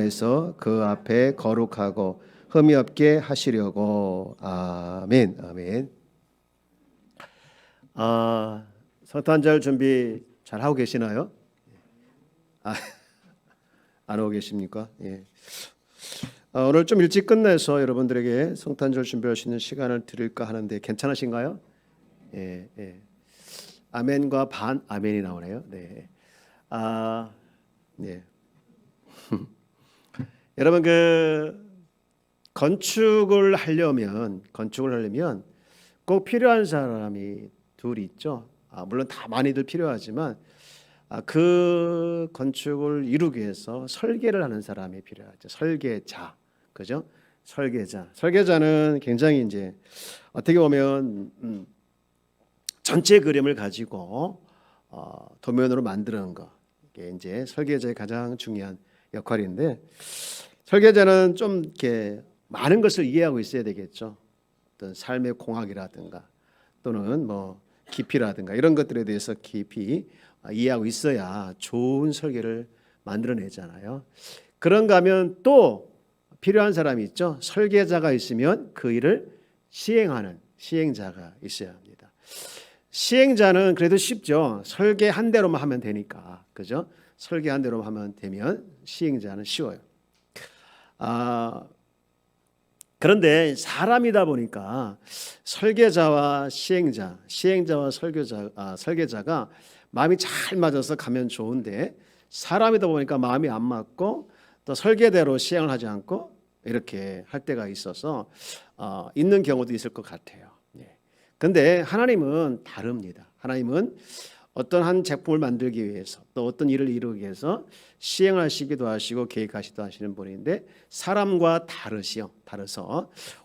에서 그 앞에 거룩하고 흠이 없게 하시려고. 아멘. 아멘. 성탄절 준비 잘 하고 계시나요? 안 하고 계십니까? 예. 오늘 좀 일찍 끝내서 여러분들에게 성탄절 준비할 수 있는 시간을 드릴까 하는데 괜찮으신가요? 예, 예. 아멘과 반 아멘이 나오네요. 네. 네. 여러분 건축을 하려면 꼭 필요한 사람이 둘이 있죠. 물론 다 많이들 필요하지만 그 건축을 이루기 위해서 설계를 하는 사람이 필요하죠. 설계자, 그죠? 설계자는 굉장히 이제 어떻게 보면 전체 그림을 가지고 도면으로 만드는 거, 이게 이제 설계자의 가장 중요한 역할인데, 설계자는 좀 이렇게 많은 것을 이해하고 있어야 되겠죠. 어떤 삶의 공학이라든가 또는 뭐 깊이라든가 이런 것들에 대해서 깊이 이해하고 있어야 좋은 설계를 만들어내잖아요. 그런가 하면 또 필요한 사람이 있죠. 설계자가 있으면 그 일을 시행하는 시행자가 있어야 합니다. 시행자는 그래도 쉽죠. 설계 한 대로만 하면 되니까, 그죠? 설계 한 대로만 하면 되면 시행자는 쉬워요. 그런데 사람이다 보니까 설계자와 시행자와 설계자가 마음이 잘 맞아서 가면 좋은데, 사람이다 보니까 마음이 안 맞고 또 설계대로 시행을 하지 않고 이렇게 할 때가 있어서 있는 경우도 있을 것 같아요. 그런데 하나님은 다릅니다. 하나님은 어떤 한 제품을 만들기 위해서 또 어떤 일을 이루기 위해서 시행하시기도 하시고 계획하시기도 하시는 분인데, 사람과 다르서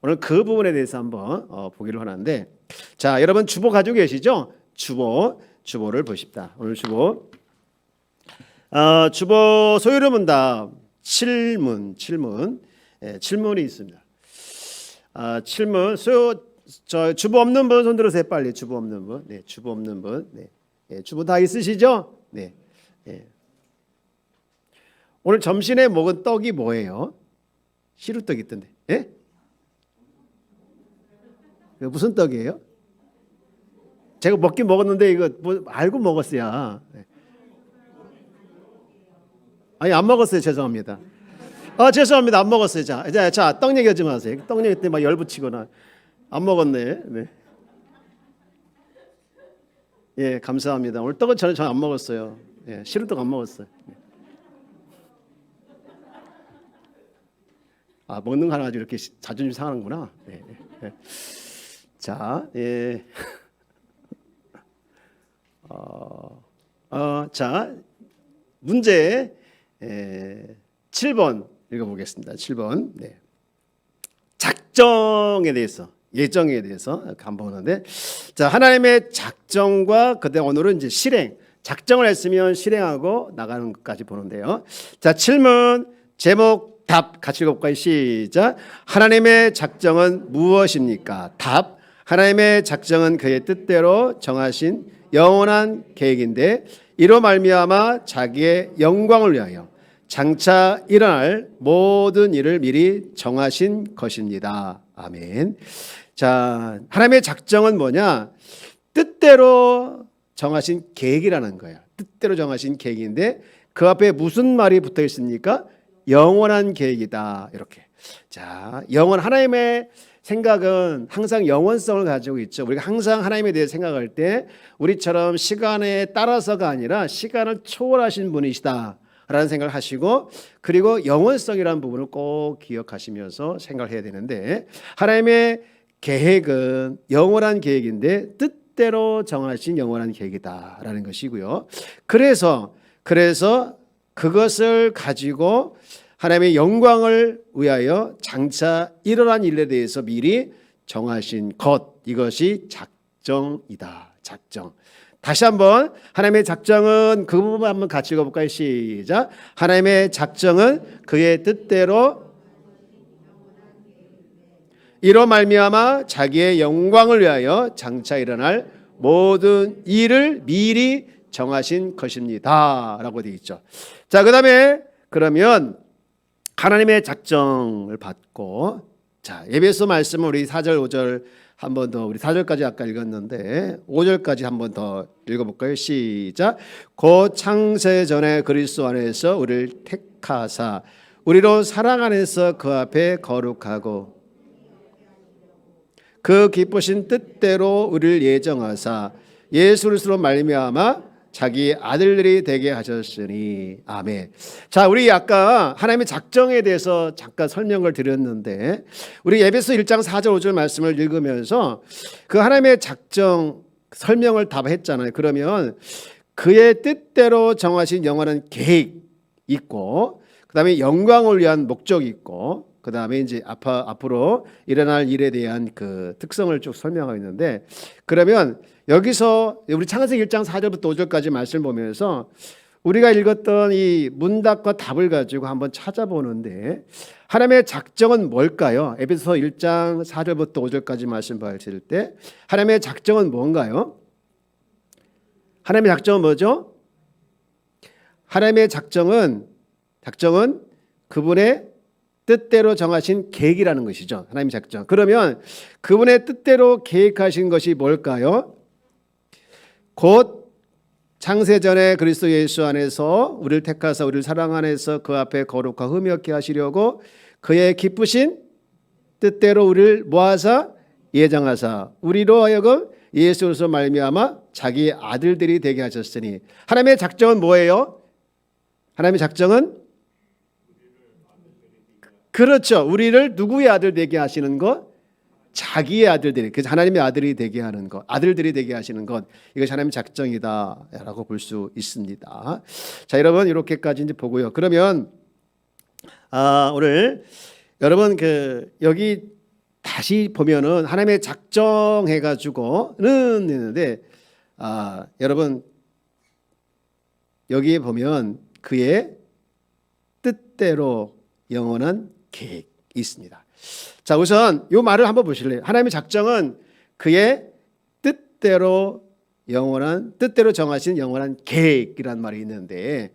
오늘 그 부분에 대해서 한번 보기를 하는데, 자, 여러분 주보 가지고 계시죠? 주보를 보십시다. 오늘 주보 소유를 문답 질문이 있습니다. 질문 주보 없는 분 손 들으세요. 빨리. 주보 없는 분. 네, 주보 없는 분. 네. 예, 주보 다 있으시죠? 네. 예. 오늘 점심에 먹은 떡이 뭐예요? 시루떡 있던데. 예? 무슨 떡이에요? 제가 먹긴 먹었는데 이거 뭐 알고 먹었어요. 네. 아니 안 먹었어요. 죄송합니다. 죄송합니다. 안 먹었어요. 자, 떡 얘기하지 마세요. 떡 얘기 때 막 열붙이거나. 안 먹었네. 네. 예, 감사합니다. 오늘 떡은 저는 안 먹었어요. 예, 시루떡 안 먹었어요. 먹는 거 하나 가지고 이렇게 자존심 상하는구나. 네, 네. 자, 예. 자, 문제 7번 읽어보겠습니다. 7번. 네. 예정에 대해서 한번 보는데, 자, 하나님의 작정과 그다음 오늘은 이제 작정을 했으면 실행하고 나가는 것까지 보는데요. 자, 질문 제목 답 같이 읽어볼까요? 시작. 하나님의 작정은 무엇입니까? 답. 하나님의 작정은 그의 뜻대로 정하신 영원한 계획인데, 이로 말미암아 자기의 영광을 위하여 장차 일어날 모든 일을 미리 정하신 것입니다. 아멘. 자, 하나님의 작정은 뭐냐? 뜻대로 정하신 계획이라는 거예요. 뜻대로 정하신 계획인데 그 앞에 무슨 말이 붙어 있습니까? 영원한 계획이다. 이렇게. 자, 하나님의 생각은 항상 영원성을 가지고 있죠. 우리가 항상 하나님에 대해 생각할 때 우리처럼 시간에 따라서가 아니라 시간을 초월하신 분이시다 라는 생각을 하시고, 그리고 영원성이라는 부분을 꼭 기억하시면서 생각을 해야 되는데, 하나님의 계획은 영원한 계획인데 뜻대로 정하신 영원한 계획이다라는 것이고요. 그래서 그것을 가지고 하나님의 영광을 위하여 장차 일어난 일에 대해서 미리 정하신 것, 이것이 작정이다. 작정. 다시 한번 하나님의 작정은 그 부분 한번 같이 읽어볼까요? 시작. 하나님의 작정은 그의 뜻대로 이로 말미암아 자기의 영광을 위하여 장차 일어날 모든 일을 미리 정하신 것입니다 라고 되어 있죠. 자, 그 다음에 그러면 하나님의 작정을 받고, 자, 에베소 말씀은 우리 4절 5절 한 번 더, 우리 4절까지 아까 읽었는데 5절까지 한 번 더 읽어볼까요? 시작. 곧 창세 전에 그리스도 안에서 우리를 택하사 우리로 사랑 안에서 그 앞에 거룩하고 그 기쁘신 뜻대로 우리를 예정하사 예수 그리스도로 말미암아 자기 아들들이 되게 하셨으니. 아멘. 자, 우리 아까 하나님의 작정에 대해서 잠깐 설명을 드렸는데 우리 에베소 1장 4절 5절 말씀을 읽으면서 그 하나님의 작정 설명을 다 했잖아요. 그러면 그의 뜻대로 정하신 영원한 계획 있고, 그다음에 영광을 위한 목적이 있고, 그다음에 이제 앞으로 일어날 일에 대한 그 특성을 쭉 설명하고 있는데, 그러면 여기서 우리 창세기 1장 4절부터 5절까지 말씀을 보면서 우리가 읽었던 이 문답과 답을 가지고 한번 찾아보는데 하나님의 작정은 뭘까요? 에베소 1장 4절부터 5절까지 말씀 봤을 때 하나님의 작정은 뭔가요? 하나님의 작정은 뭐죠? 하나님의 작정은 그분의 뜻대로 정하신 계획이라는 것이죠. 하나님의 작정. 그러면 그분의 뜻대로 계획하신 것이 뭘까요? 곧 창세전에 그리스도 예수 안에서 우리를 택하사 우리를 사랑 안에서 그 앞에 거룩하고 흠이 없게 하시려고 그의 기쁘신 뜻대로 우리를 모아사 예정하사 우리로 하여금 예수 그리스도로 말미암아 자기 아들들이 되게 하셨으니. 하나님의 작정은 뭐예요? 하나님의 작정은 그렇죠. 우리를 누구의 아들 되게 하시는 것? 자기의 아들들이, 그래서 하나님의 아들이 되게 하는 것, 아들들이 되게 하시는 것, 이것이 하나님의 작정이다라고 볼 수 있습니다. 자, 여러분 이렇게까지 이제 보고요. 그러면 오늘 여러분 여기 다시 보면은 하나님의 작정해 가지고는 있는데 여러분 여기에 보면 그의 뜻대로 영원한 계획이 있습니다. 자, 우선 이 말을 한번 보실래요? 하나님의 작정은 그의 뜻대로 정하신 영원한 계획이라는 말이 있는데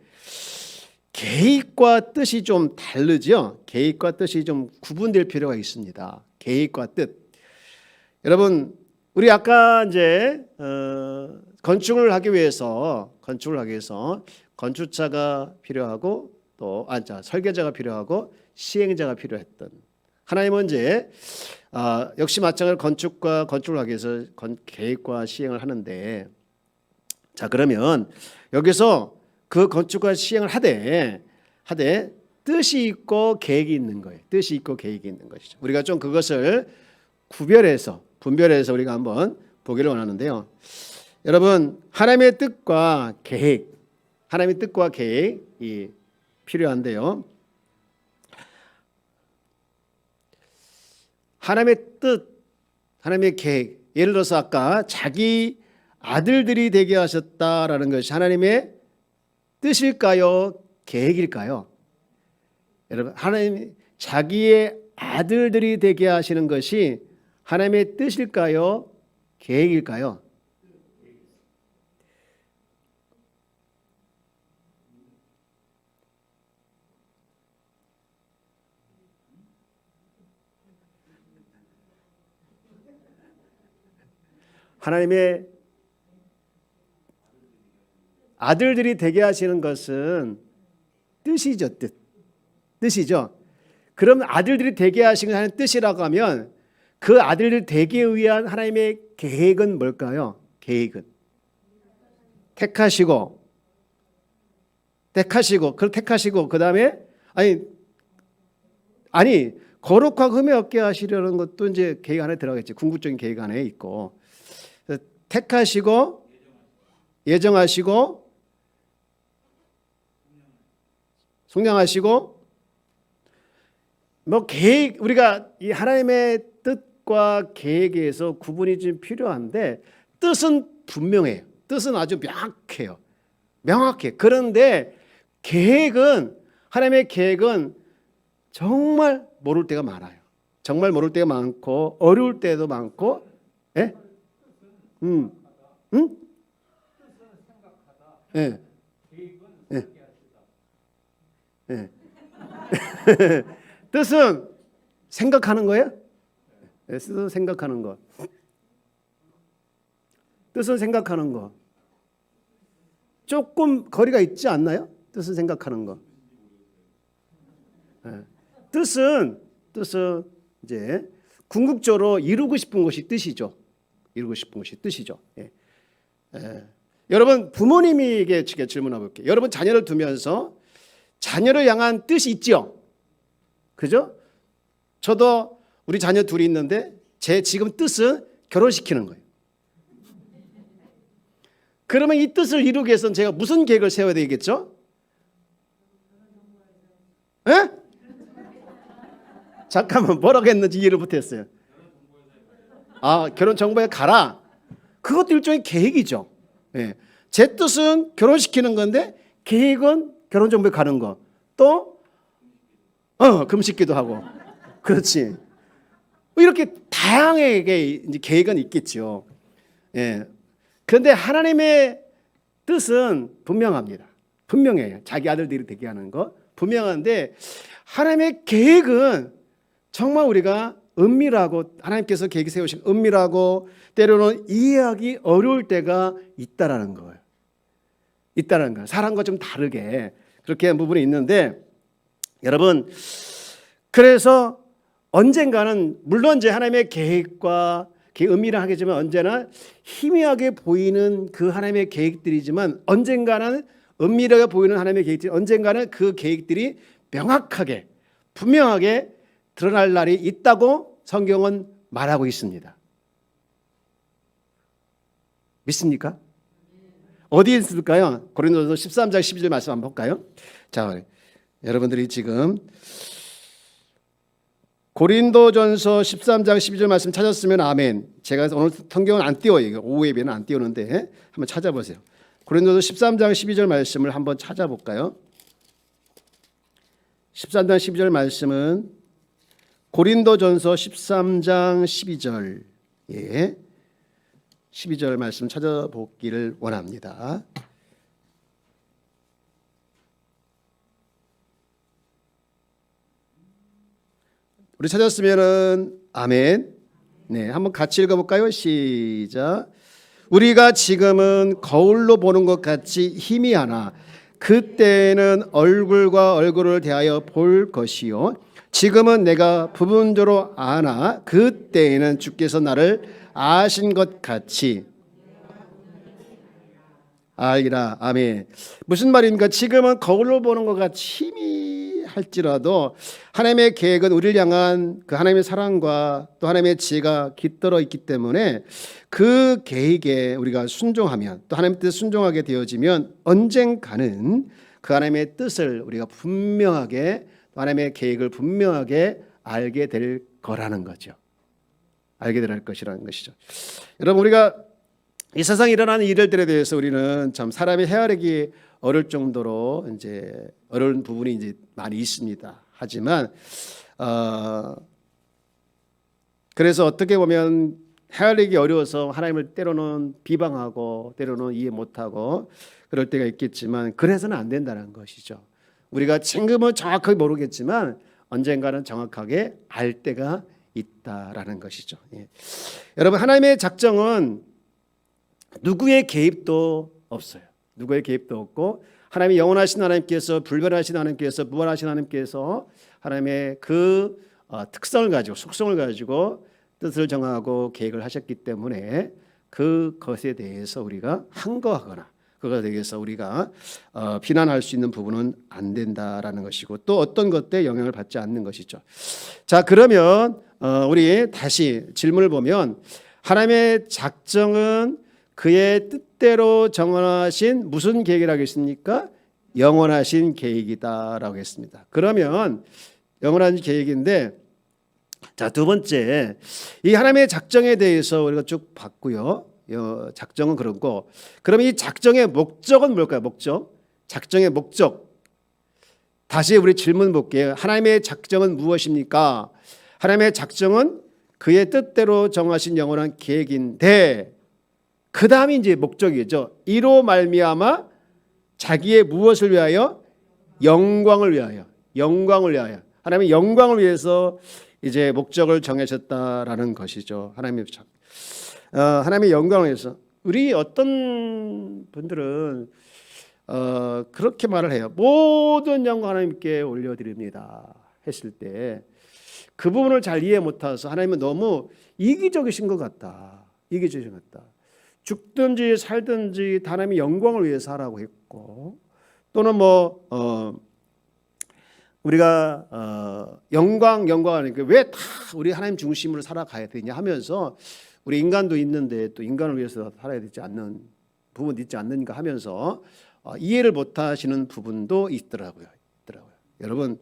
계획과 뜻이 좀 다르죠. 계획과 뜻이 좀 구분될 필요가 있습니다. 계획과 뜻. 여러분, 우리 아까 이제 건축을 하기 위해서 건축자가 필요하고 또 설계자가 필요하고 시행자가 필요했던, 하나님은 이제 역시 마찬가지로 건축을 하기 위해서 계획과 시행을 하는데, 자, 그러면 여기서 그 건축과 시행을 하되 뜻이 있고 계획이 있는 거예요. 뜻이 있고 계획이 있는 것이죠. 우리가 좀 그것을 분별해서 우리가 한번 보기를 원하는데요. 여러분, 하나님의 뜻과 계획이 필요한데요. 하나님의 뜻, 하나님의 계획, 예를 들어서 아까 자기 아들들이 되게 하셨다라는 것이 하나님의 뜻일까요? 계획일까요? 여러분, 하나님 자기의 아들들이 되게 하시는 것이 하나님의 뜻일까요? 계획일까요? 하나님의 아들들이 되게 하시는 것은 뜻이죠. 뜻이죠. 그럼 아들들이 되게 하시는 뜻이라고 하면 그 아들들 되게 위한 하나님의 계획은 뭘까요? 계획은 택하시고 그다음에 아니 거룩하고 흠이 없게 하시려는 것도 이제 계획 안에 들어가겠지. 궁극적인 계획 안에 있고, 택하시고 예정하시고 속량하시고 계획, 우리가 이 하나님의 뜻과 계획에서 구분이 좀 필요한데 뜻은 분명해요. 뜻은 아주 명확해. 그런데 하나님의 계획은 정말 모를 때가 많아요. 정말 모를 때가 많고 어려울 때도 많고. 예? 응? 예. 예. 예. 뜻은 생각하는 거예요? 뜻은 생각하는 거. 뜻은 생각하는 거. 조금 거리가 있지 않나요? 뜻은 생각하는 거. 뜻은 이제 궁극적으로 이루고 싶은 것이 뜻이죠. 이루고 싶은 것이 뜻이죠. 여러분 부모님에게 질문해 볼게요. 여러분 자녀를 두면서 자녀를 향한 뜻이 있죠. 그죠? 저도 우리 자녀 둘이 있는데 제 지금 뜻은 결혼시키는 거예요. 그러면 이 뜻을 이루기 위해서는 제가 무슨 계획을 세워야 되겠죠? 에? 잠깐만 뭐라고 했는지 이해를 못했어요. 아, 결혼정보에 가라. 그것도 일종의 계획이죠. 예. 제 뜻은 결혼시키는 건데 계획은 결혼정보에 가는 거. 또 금식기도 하고. 그렇지. 이렇게 다양하게 이제 계획은 있겠죠. 예. 그런데 하나님의 뜻은 분명합니다. 분명해요. 자기 아들들이 되게 하는 거 분명한데 하나님의 계획은 정말 우리가 은밀하고 하나님께서 계획 세우신 은밀하고 때로는 이해하기 어려울 때가 있다라는 거예요. 있다라는 거예요. 사람과 좀 다르게 그렇게 한 부분이 있는데 여러분 그래서 언젠가는 물론 이제 하나님의 계획과 은밀하겠지만 언제나 희미하게 보이는 그 하나님의 계획들이지만 언젠가는 은밀하게 보이는 하나님의 계획들이 언젠가는 그 계획들이 명확하게 분명하게 드러날 날이 있다고 성경은 말하고 있습니다. 믿습니까? 어디에 있을까요? 고린도서 13장 12절 말씀 한번 볼까요? 자, 여러분들이 지금 고린도전서 13장 12절 말씀 찾았으면 아멘. 제가 오늘 성경은 안 띄워요. 오후 예배는 안 띄우는데 한번 찾아보세요. 고린도서 13장 12절 말씀을 한번 찾아볼까요? 13장 12절 말씀은 고린도전서 13장 12절 12절 말씀 찾아보기를 원합니다. 우리 찾았으면은 아멘. 네, 한번 같이 읽어볼까요? 시작. 우리가 지금은 거울로 보는 것 같이 희미하나 그때는 얼굴과 얼굴을 대하여 볼 것이요 지금은 내가 부분적으로 아나 그때에는 주께서 나를 아신 것 같이 알리라. 아멘. 무슨 말입니까? 지금은 거울로 보는 것 같이 희미할지라도 하나님의 계획은 우리를 향한 그 하나님의 사랑과 또 하나님의 지혜가 깃들어 있기 때문에 그 계획에 우리가 순종하면 또 하나님의 뜻에 순종하게 되어지면 언젠가는 그 하나님의 뜻을 우리가 분명하게 하나님의 계획을 분명하게 알게 될 거라는 거죠. 알게 될 것이라는 것이죠. 여러분 우리가 이 세상에 일어나는 일들에 대해서 우리는 참 사람이 헤아리기 어려울 정도로 이제 어려운 부분이 이제 많이 있습니다. 하지만 그래서 어떻게 보면 헤아리기 어려워서 하나님을 때로는 비방하고 때로는 이해 못하고 그럴 때가 있겠지만 그래서는 안 된다는 것이죠. 우리가 지금은 정확하게 모르겠지만 언젠가는 정확하게 알 때가 있다라는 것이죠. 예. 여러분 하나님의 작정은 누구의 개입도 없어요. 누구의 개입도 없고 하나님의 영원하신 하나님께서 불변하신 하나님께서 무한하신 하나님께서 하나님의 그 특성을 가지고 속성을 가지고 뜻을 정하고 계획을 하셨기 때문에 그것에 대해서 우리가 항거하거나 그것에 대해서 우리가 비난할 수 있는 부분은 안 된다라는 것이고 또 어떤 것에 영향을 받지 않는 것이죠. 자 그러면 우리 다시 질문을 보면 하나님의 작정은 그의 뜻대로 정하신 무슨 계획이라고 했습니까? 영원하신 계획이다라고 했습니다. 그러면 영원한 계획인데 자, 두 번째 이 하나님의 작정에 대해서 우리가 쭉 봤고요. 작정은 그렇고 그러면 이 작정의 목적은 뭘까요? 목적. 작정의 목적. 다시 우리 질문 볼게요. 하나님의 작정은 무엇입니까? 하나님의 작정은 그의 뜻대로 정하신 영원한 계획인데 그 다음이 이제 목적이죠. 이로 말미암아 자기의 무엇을 위하여? 영광을 위하여. 영광을 위하여, 하나님의 영광을 위해서 이제 목적을 정하셨다라는 것이죠. 하나님의 영광을 위해서. 우리 어떤 분들은 그렇게 말을 해요. 모든 영광 하나님께 올려드립니다 했을 때 그 부분을 잘 이해 못해서 하나님은 너무 이기적이신 것 같다. 이기적이신 것 같다. 죽든지 살든지 하나님의 영광을 위해서 하라고 했고, 또는 우리가 영광 하니까 왜 다 우리 하나님 중심으로 살아가야 되냐 하면서, 우리 인간도 있는데 또 인간을 위해서 살아야 되지 않는 부분 있지 않는가 하면서 이해를 못하시는 부분도 있더라고요. 여러분,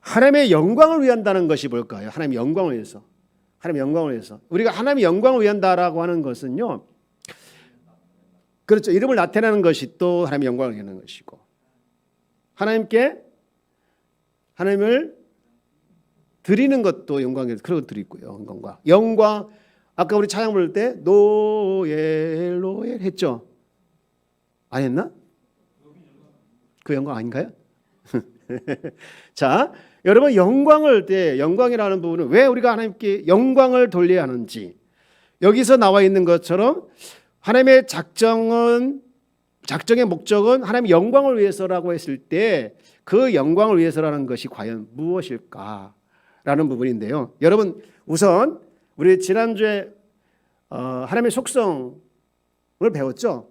하나님의 영광을 위한다는 것이 뭘까요? 하나님의 영광을 위해서. 하나님의 영광을 위해서. 우리가 하나님의 영광을 위한다라고 하는 것은요, 그렇죠. 이름을 나타내는 것이 또 하나님의 영광을 위하는 것이고, 하나님을 드리는 것도 영광이에요. 그런 것들이 있고요. 영광. 아까 우리 찬양 부를 때 노엘 했죠? 안 했나? 그 영광 아닌가요? 자, 여러분, 영광이라는 부분은 왜 우리가 하나님께 영광을 돌려야 하는지, 여기서 나와 있는 것처럼 하나님의 작정의 목적은 하나님의 영광을 위해서라고 했을 때 그 영광을 위해서라는 것이 과연 무엇일까라는 부분인데요. 여러분, 우선 우리 지난주에 하나님의 속성을 배웠죠?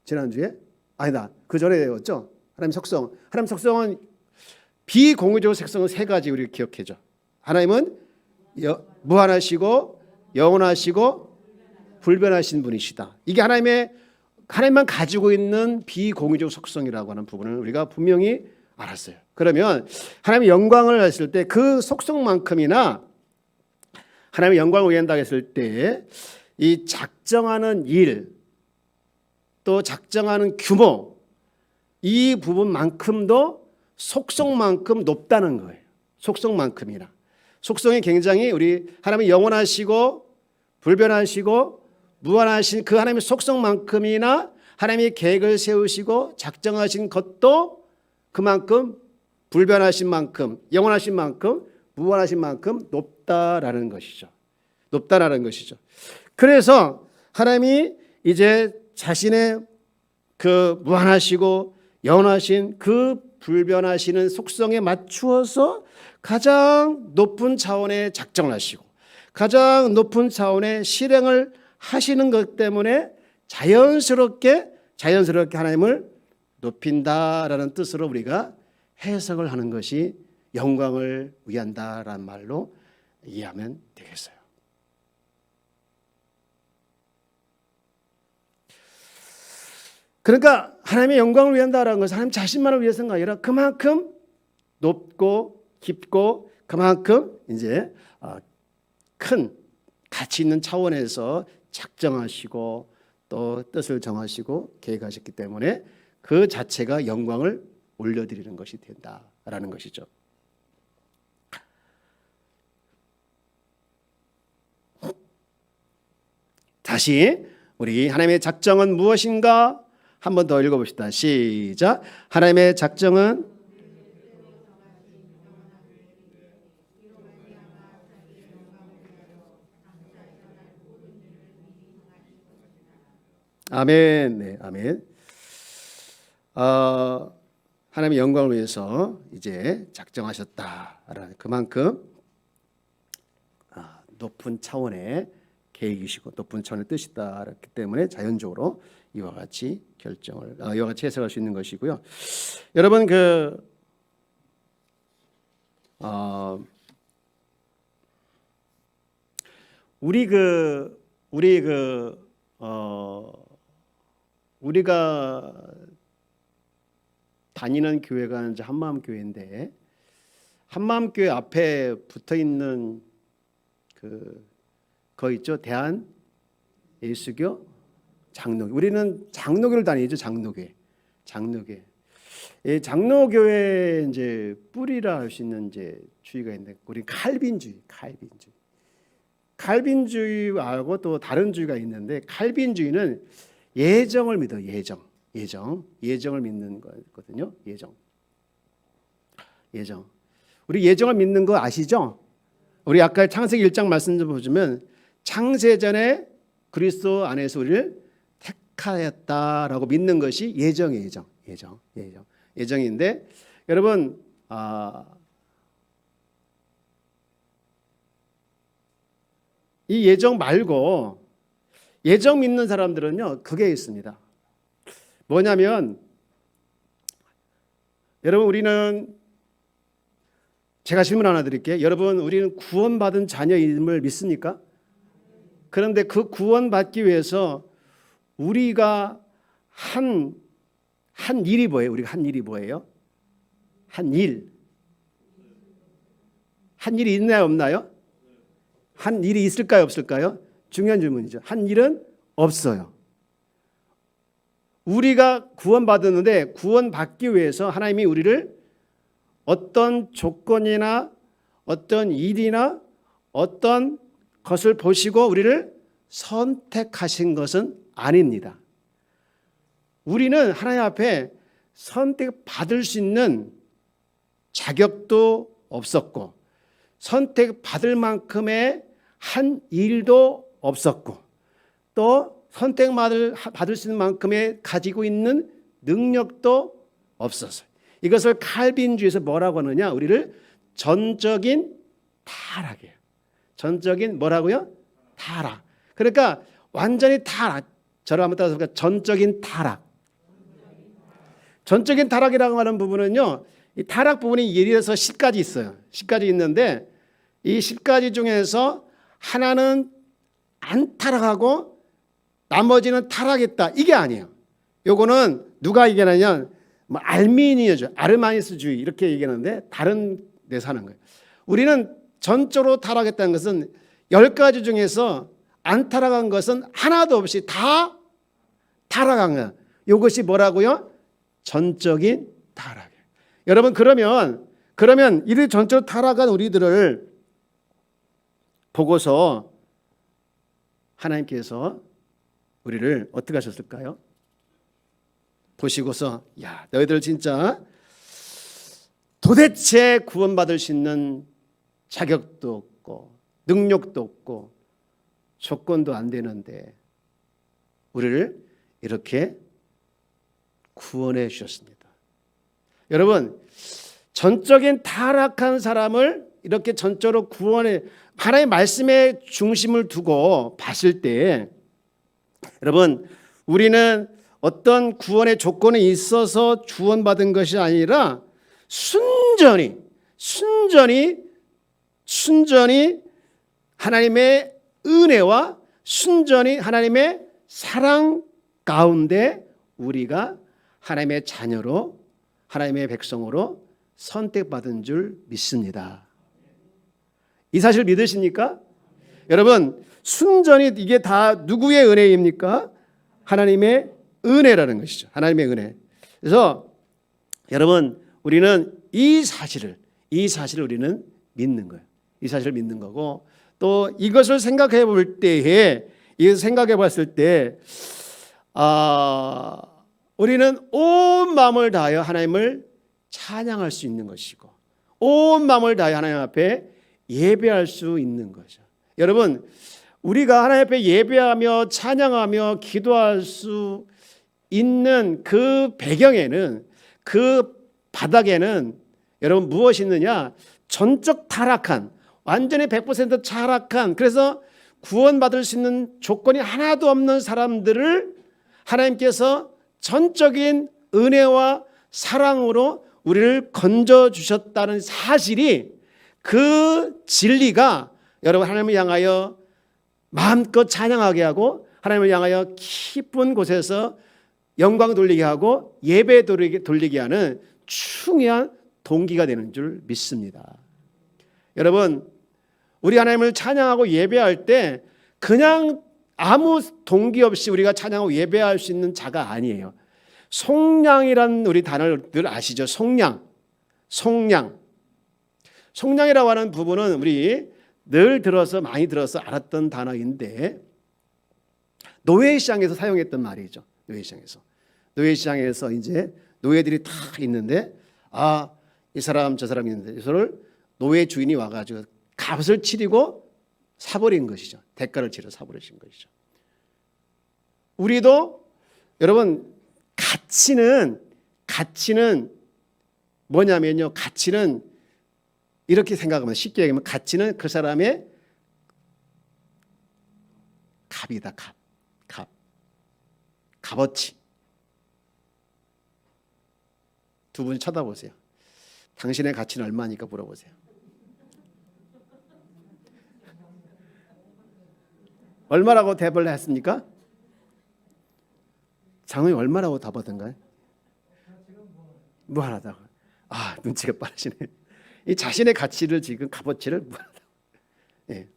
지난주에? 아니다. 그 전에 배웠죠? 하나님의 속성은 비공유적 색성은 세 가지 우리가 기억해줘. 하나님은 무한하시고 영원하시고 불변하신 분이시다. 이게 하나님만 가지고 있는 비공유적 속성이라고 하는 부분을 우리가 분명히 알았어요. 그러면 하나님의 영광을 했을 때 그 속성만큼이나 하나님의 영광을 위한다고 했을 때 이 작정하는 일, 또 작정하는 규모, 이 부분만큼도 속성만큼 높다는 거예요. 속성만큼이나. 속성이 굉장히 우리 하나님이 영원하시고 불변하시고 무한하신 그 하나님의 속성만큼이나 하나님이 계획을 세우시고 작정하신 것도 그만큼 불변하신 만큼, 영원하신 만큼, 무한하신 만큼 높다라는 것이죠. 그래서 하나님이 이제 자신의 그 무한하시고 영원하신 그 불변하시는 속성에 맞추어서 가장 높은 차원의 작정을 하시고 가장 높은 차원의 실행을 하시는 것 때문에 자연스럽게 하나님을 높인다라는 뜻으로 우리가 해석을 하는 것이 영광을 위한다라는 말로 이해하면 되겠어요. 그러니까 하나님의 영광을 위한다라는 것은 하나님 자신만을 위해서가 아니라 그만큼 높고 깊고 그만큼 이제 큰 가치 있는 차원에서 작정하시고 또 뜻을 정하시고 계획하셨기 때문에 그 자체가 영광을 올려드리는 것이 된다라는 것이죠. 다시 우리 하나님의 작정은 무엇인가 한 번 더 읽어봅시다. 시작. 하나님의 작정은 아멘. 네, 아멘. 하나님의 영광을 위해서 이제 작정하셨다라는 그만큼 높은 차원의 계획이시고 높은 차원의 뜻이다. 그렇기 때문에 자연적으로 이와 같이 이와 같이 해석할 수 있는 것이고요. 여러분 우리가 다니는 교회가 이제 한마음교회인데 한마음교회 앞에 붙어 있는 거 있죠? 대한 예수교 장로교. 우리는 장로교를 다니죠. 장로교회. 이 장로교회 이제 뿌리라 할 수 있는 이제 주의가 있는데 우리 칼빈주의하고 또 다른 주의가 있는데 칼빈주의는 예정을 믿어요. 예정을 믿는 거거든요. 예정. 우리 예정을 믿는 거 아시죠? 우리 아까 창세기 1장 말씀 좀 보시면 창세전에 그리스도 안에서 우리를 택하였다라고 믿는 것이 예정이에요. 예정인데 여러분 이 예정 말고 예정 믿는 사람들은요 그게 있습니다. 뭐냐면 여러분 우리는 제가 질문 하나 드릴게요. 여러분 우리는 구원받은 자녀임을 믿습니까? 그런데 그 구원받기 위해서 우리가 한 일이 뭐예요? 우리가 한 일이 뭐예요? 한 일이 있나요 없나요? 한 일이 있을까요 없을까요? 중요한 질문이죠. 한 일은 없어요. 우리가 구원받았는데 구원받기 위해서 하나님이 우리를 어떤 조건이나 어떤 일이나 어떤 것을 보시고 우리를 선택하신 것은 아닙니다. 우리는 하나님 앞에 선택받을 수 있는 자격도 없었고 선택받을 만큼의 한 일도 없었고 또 선택받을 수 있는 만큼의 가지고 있는 능력도 없었어요. 이것을 칼빈주의에서 뭐라고 하느냐? 우리를 전적인 타락이에요. 전적인 뭐라고요? 타락. 그러니까 완전히 타락. 저를 한번 따라서 볼까요? 전적인 타락. 전적인 타락이라고 하는 부분은요. 이 타락 부분이 예를 들어서 10가지 있어요. 10가지 있는데 이 10가지 중에서 하나는 안 타락하고 나머지는 타락했다. 이게 아니에요. 요거는 누가 얘기하냐면 뭐 알미니어죠. 아르마니스주의 이렇게 얘기하는데 다른 데서 하는 거예요. 우리는 전적으로 타락했다는 것은 10가지 중에서 안 타락한 것은 하나도 없이 다 타락한 거예요. 이것이 뭐라고요? 전적인 타락이에요. 여러분 그러면 이를 전적으로 타락한 우리들을 보고서 하나님께서 우리를 어떻게 하셨을까요? 보시고서 야 너희들 진짜 도대체 구원받을 수 있는 자격도 없고 능력도 없고 조건도 안 되는데 우리를 이렇게 구원해 주셨습니다. 여러분 전적인 타락한 사람을 이렇게 전적으로 구원해 하나님의 말씀에 중심을 두고 봤을 때 여러분 우리는 어떤 구원의 조건이 있어서 구원받은 것이 아니라 순전히 하나님의 은혜와 순전히 하나님의 사랑 가운데 우리가 하나님의 자녀로 하나님의 백성으로 선택받은 줄 믿습니다. 이 사실 믿으십니까? 여러분 순전히 이게 다 누구의 은혜입니까? 하나님의 은혜라는 것이죠. 하나님의 은혜. 그래서 여러분 우리는 이 사실을 우리는 믿는 거예요. 이 사실을 믿는 거고 또 이것을 생각해 볼 때에 생각해 봤을 때 우리는 온 마음을 다하여 하나님을 찬양할 수 있는 것이고 온 마음을 다하여 하나님 앞에 예배할 수 있는 거죠. 여러분 우리가 하나님 앞에 예배하며 찬양하며 기도할 수 있는 그 배경에는 그 바닥에는 여러분 무엇이 있느냐? 전적 타락한 완전히 100% 타락한 그래서 구원받을 수 있는 조건이 하나도 없는 사람들을 하나님께서 전적인 은혜와 사랑으로 우리를 건져주셨다는 사실이 그 진리가 여러분 하나님을 향하여 마음껏 찬양하게 하고 하나님을 향하여 기쁜 곳에서 영광 돌리게 하고 예배 돌리게 하는 중요한 동기가 되는 줄 믿습니다. 여러분 우리 하나님을 찬양하고 예배할 때 그냥 아무 동기 없이 우리가 찬양하고 예배할 수 있는 자가 아니에요. 속량이라는 우리 단어를 늘 아시죠? 속량이라고 하는 부분은 우리 늘 많이 들어서 알았던 단어인데 노예시장에서 사용했던 말이죠. 노예시장에서 이제 노예들이 다 있는데 이 사람 저 사람이 있는데 이서를 노예 주인이 와가지고 값을 치르고 사버린 것이죠. 대가를 치러 사버리신 것이죠. 우리도 여러분 가치는 뭐냐면요. 가치는 이렇게 생각하면 쉽게 얘기하면 가치는 그 사람의 값이다. 값어치. 두 분 쳐다보세요. 당신의 가치는 얼마니까 물어보세요. 얼마라고 대답을 했습니까? 장로님 얼마라고 답하던가요? 무한하다고. 아, 눈치가 빠르시네. 이 자신의 가치를 지금 값어치를 무한하다고. 예.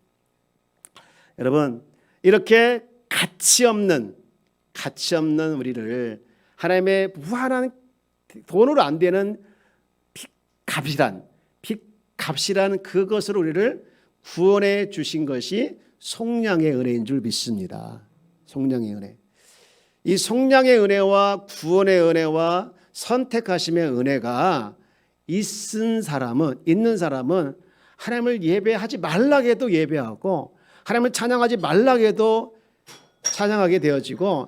여러분 이렇게 가치 없는 우리를 하나님의 무한한 돈으로 안 되는 빚값이란 그것으로 우리를 구원해 주신 것이 속량의 은혜인 줄 믿습니다. 속량의 은혜. 이 속량의 은혜와 구원의 은혜와 선택하심의 은혜가 있는 사람은 하나님을 예배하지 말라 해도 예배하고 하나님을 찬양하지 말라 해도 찬양하게 되어지고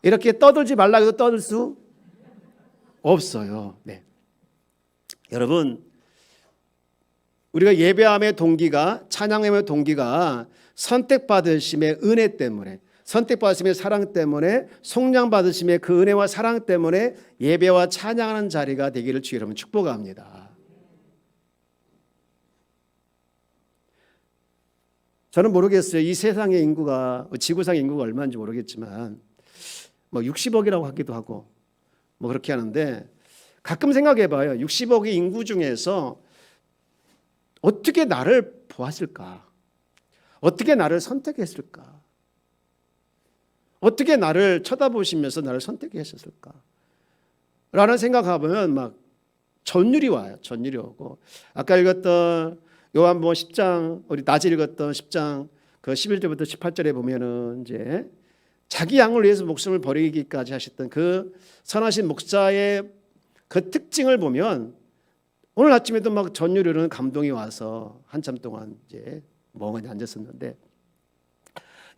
이렇게 떠들지 말라 해도 떠들 수 없어요. 네. 여러분 우리가 예배함의 동기가 찬양함의 동기가 선택받으심의 은혜 때문에 선택받으심의 사랑 때문에 속량받으심의 그 은혜와 사랑 때문에 예배와 찬양하는 자리가 되기를 주의 여러분 축복합니다. 저는 모르겠어요. 이 세상의 인구가 지구상의 인구가 얼마인지 모르겠지만 뭐 60억이라고 하기도 하고 뭐 그렇게 하는데 가끔 생각해봐요. 60억의 인구 중에서 어떻게 나를 보았을까? 어떻게 나를 선택했을까? 어떻게 나를 쳐다보시면서 나를 선택하셨을까? 라는 생각하면 막 전율이 와요. 전율이 오고 아까 읽었던 요한복음 10장 우리 낮에 읽었던 10장 그 11절부터 18절에 보면은 이제 자기 양을 위해서 목숨을 버리기까지 하셨던 그 선하신 목사의 그 특징을 보면 오늘 아침에도 막 전율이 오는 감동이 와서 한참 동안 이제 멍하니 앉았었는데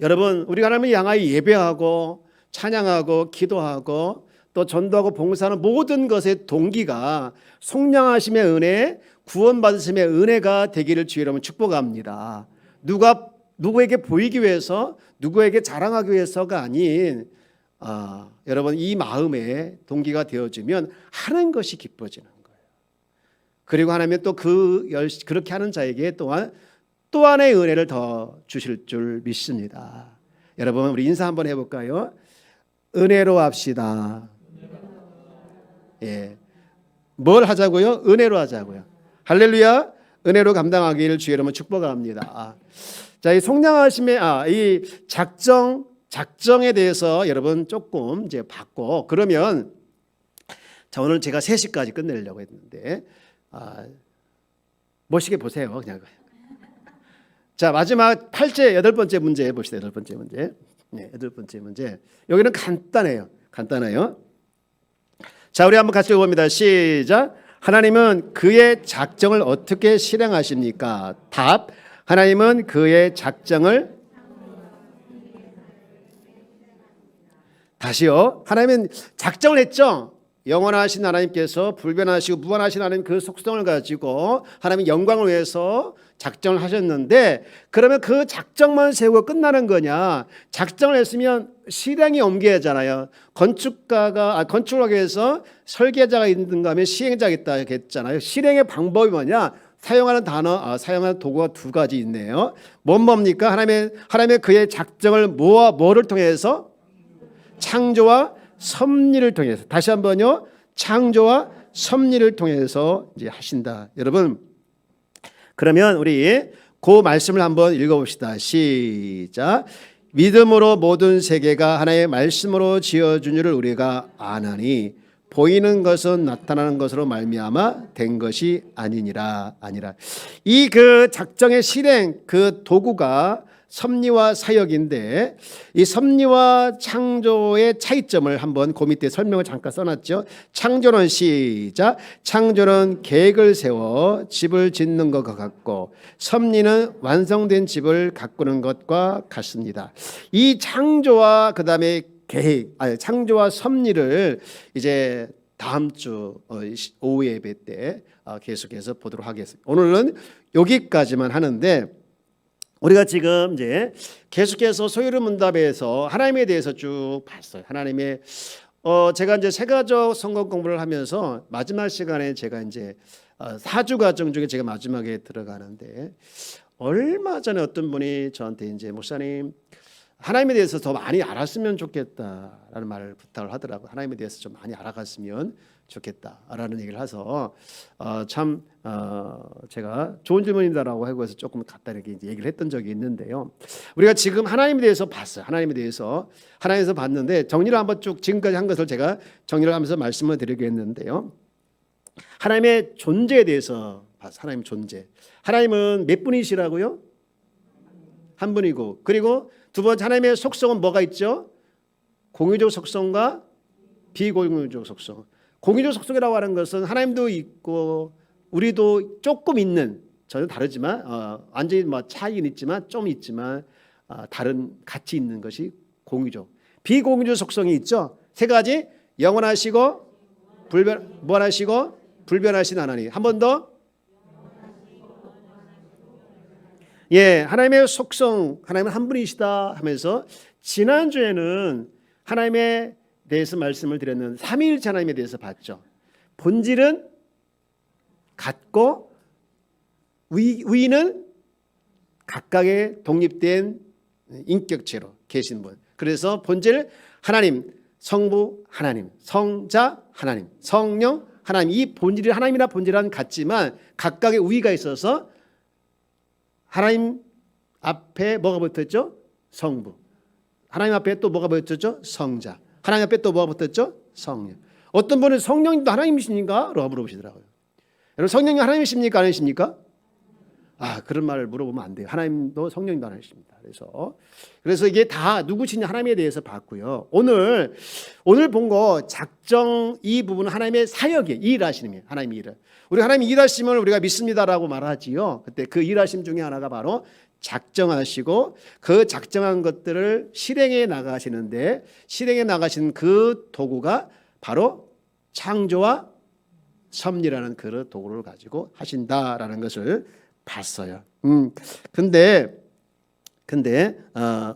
여러분 우리가 하나님을 향하여 예배하고 찬양하고 기도하고 또 전도하고 봉사하는 모든 것의 동기가 속량하심의 은혜 구원받으심의 은혜가 되기를 주의 여러분 축복합니다. 누구에게 보이기 위해서 누구에게 자랑하기 위해서가 아닌 여러분 이 마음의 동기가 되어지면 하는 것이 기뻐지는 거예요. 그리고 하나님은 또 그렇게 하는 자에게 또한 또 하나의 은혜를 더 주실 줄 믿습니다. 여러분 우리 인사 한번 해볼까요? 은혜로 합시다. 예, 뭘 하자고요? 은혜로 하자고요. 할렐루야. 은혜로 감당하기를 주의 이름으로 축복합니다. 자, 이 속량하심의 이 작정에 대해서 여러분 조금 이제 봤고 그러면 자 오늘 제가 3시까지 끝내려고 했는데 멋있게 보세요. 그냥. 자 마지막 8째 8번째 문제 봅시다. 8번째 문제. 네, 8번째 문제. 여기는 간단해요. 자 우리 한번 같이 읽어봅니다. 시작. 하나님은 그의 작정을 어떻게 실행하십니까? 답. 하나님은 그의 작정을 다시요. 하나님은 작정을 했죠. 영원하신 하나님께서 불변하시고 무한하신 하나님 그 속성을 가지고 하나님의 영광을 위해서 작정을 하셨는데 그러면 그 작정만 세우고 끝나는 거냐? 작정을 했으면 실행이 옮겨야 하잖아요. 건축을 하기 위해서 설계자가 있는가 하면 시행자가 있다 했잖아요. 실행의 방법이 뭐냐? 사용하는 사용하는 도구가 2가지 있네요. 뭡니까? 하나님의 그의 작정을 뭐를 통해서? 창조와 섭리를 통해서. 다시 한번요. 창조와 섭리를 통해서 이제 하신다. 여러분 그러면 우리 그 말씀을 한번 읽어봅시다. 시작. 믿음으로 모든 세계가 하나의 말씀으로 지어준 줄을 우리가 아나니 보이는 것은 나타나는 것으로 말미암아 된 것이 아니라 이 그 작정의 실행 그 도구가 섭리와 사역인데 이 섭리와 창조의 차이점을 한번 그 밑에 설명을 잠깐 써놨죠. 창조는 시작. 창조는 계획을 세워 집을 짓는 것과 같고 섭리는 완성된 집을 가꾸는 것과 같습니다. 이 창조와 그다음에 계획, 창조와 섭리를 이제 다음 주 오후 예배 때 계속해서 보도록 하겠습니다. 오늘은 여기까지만 하는데 우리가 지금 이제 계속해서 소유를 문답에서 하나님에 대해서 쭉 봤어요. 하나님의 제가 이제 세가족 성경 공부를 하면서 마지막 시간에 제가 이제 사주 과정 중에 제가 마지막에 들어가는데 얼마 전에 어떤 분이 저한테 이제 목사님 하나님에 대해서 더 많이 알았으면 좋겠다라는 말을 부탁을 하더라고요. 하나님에 대해서 좀 많이 알아갔으면 좋겠다라는 얘기를 해서 참 제가 좋은 질문이다라고 하고 해서 조금 갖다 이렇게 얘기를 했던 적이 있는데요. 우리가 지금 하나님에 대해서 봤어요. 하나님에 대해서 봤는데 정리를 한번 쭉 지금까지 한 것을 제가 정리를 하면서 말씀을 드리겠는데요. 하나님의 존재에 대해서 봤어요. 하나님 존재. 하나님은 몇 분이시라고요? 한 분이고 그리고 두 번째 하나님의 속성은 뭐가 있죠? 공유적 속성과 비공유적 속성. 공유적 속성이라고 하는 것은 하나님도 있고 우리도 조금 있는 전혀 다르지만 완전히 뭐 차이는 있지만 좀 있지만 다른 같이 있는 것이 공유적. 비공유적 속성이 있죠. 세 가지 영원하시고 무한하시고 불변하신 하나님. 한 번 더. 예, 하나님의 속성, 하나님은 한 분이시다 하면서 지난주에는 하나님에 대해서 말씀을 드렸는데 삼위일체 하나님에 대해서 봤죠. 본질은 같고 위는 각각의 독립된 인격체로 계신 분. 그래서 본질 하나님, 성부 하나님, 성자 하나님, 성령 하나님. 이 본질이 하나님이나 본질은 같지만 각각의 위가 있어서 하나님 앞에 뭐가 붙었죠? 성부. 하나님 앞에 또 뭐가 붙었죠? 성자. 하나님 앞에 또 뭐가 붙었죠? 성령. 어떤 분은 성령님도 하나님이십니까? 라고 물어보시더라고요. 여러분 성령님 하나님이십니까? 아니십니까? 그런 말을 물어보면 안 돼요. 하나님도 성령님도 하나님이십니다. 그래서 이게 다 누구시냐 하나님에 대해서 봤고요. 오늘 본 거 작정 이 부분은 하나님의 사역에 일하시는 거예요. 하나님의 일을. 우리 하나님 일하심을 우리가 믿습니다라고 말하지요. 그때 그 일하심 중에 하나가 바로 작정하시고 그 작정한 것들을 실행해 나가시는데 실행해 나가신 그 도구가 바로 창조와 섭리라는 그 도구를 가지고 하신다라는 것을 봤어요. 근데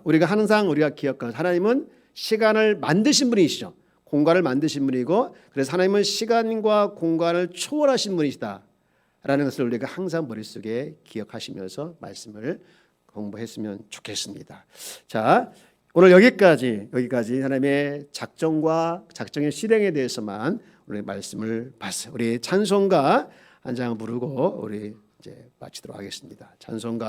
우리가 항상 우리가 기억하는 하나님은 시간을 만드신 분이시죠. 공간을 만드신 분이고 그래서 하나님은 시간과 공간을 초월하신 분이시다라는 것을 우리가 항상 머릿속에 기억하시면서 말씀을 공부했으면 좋겠습니다. 자, 오늘 여기까지 하나님의 작정과 작정의 실행에 대해서만 우리 말씀을 봤어요. 우리 찬송가 한 장 부르고 우리 이제 마치도록 하겠습니다. 찬송가